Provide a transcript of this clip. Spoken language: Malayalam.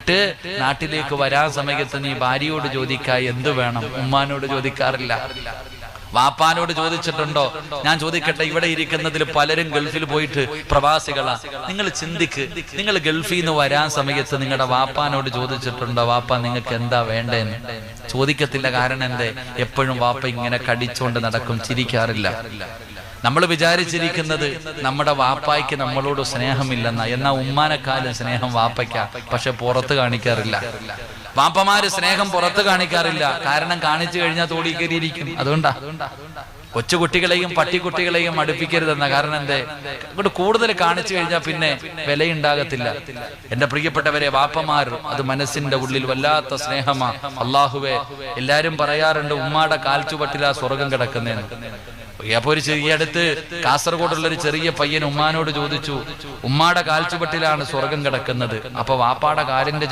എന്നിട്ട് നാട്ടിലേക്ക് വരാൻ സമയത്ത് നീ ഭാര്യയോട് ചോദിക്കാ എന്ത് വേണം, ഉമ്മാനോട് ചോദിക്കാറില്ല. വാപ്പാനോട് ചോദിച്ചിട്ടുണ്ടോ? ഞാൻ ചോദിക്കട്ടെ, ഇവിടെ ഇരിക്കുന്നതിൽ പലരും ഗൾഫിൽ പോയിട്ട് പ്രവാസികളാ. നിങ്ങൾ ചിന്തിക്ക്, നിങ്ങൾ ഗൾഫിൽ നിന്ന് വരാൻ സമയത്ത് നിങ്ങളുടെ വാപ്പാനോട് ചോദിച്ചിട്ടുണ്ടോ വാപ്പ നിങ്ങൾക്ക് എന്താ വേണ്ടേന്ന്? ചോദിക്കത്തില്ല. കാരണം എന്തേ? എപ്പോഴും വാപ്പ ഇങ്ങനെ കടിച്ചോണ്ട് നടക്കും, ചിരിക്കാറില്ല. നമ്മൾ വിചാരിച്ചിരിക്കുന്നത് നമ്മുടെ വാപ്പായ്ക്ക് നമ്മളോട് സ്നേഹമില്ലെന്ന, എന്നാ ഉമ്മാനെക്കാളും സ്നേഹം വാപ്പയ്ക്ക. പക്ഷെ പുറത്ത് കാണിക്കാറില്ല. വാപ്പമാര് സ്നേഹം പുറത്ത് കാണിക്കാറില്ല. കാരണം കാണിച്ചു കഴിഞ്ഞാൽ തോടി കയറിയിരിക്കും. അതുകൊണ്ടാ കൊച്ചുകുട്ടികളെയും പട്ടിക്കുട്ടികളെയും അടുപ്പിക്കരുതെന്ന. കാരണം എന്തേ? അങ്ങോട്ട് കൂടുതൽ കാണിച്ചു കഴിഞ്ഞാൽ പിന്നെ വിലയുണ്ടാകത്തില്ല. എന്റെ പ്രിയപ്പെട്ടവരെ, വാപ്പമാർ അത് മനസ്സിന്റെ ഉള്ളിൽ വല്ലാത്ത സ്നേഹമാ. അള്ളാഹുവേ, എല്ലാരും പറയാറുണ്ട് ഉമ്മാടെ കാൽച്ചുവട്ടിലാ സ്വർഗം കിടക്കുന്നേന്ന്. അപ്പൊ ഈ അടുത്ത് കാസർഗോഡുള്ള ഒരു ചെറിയ പയ്യൻ ഉമ്മാനോട് ചോദിച്ചു, ഉമ്മാടെ കാൽച്ചുവട്ടിലാണ് സ്വർഗം കിടക്കുന്നത്. അപ്പൊ വാപ്പാടെ കാലിന്റെ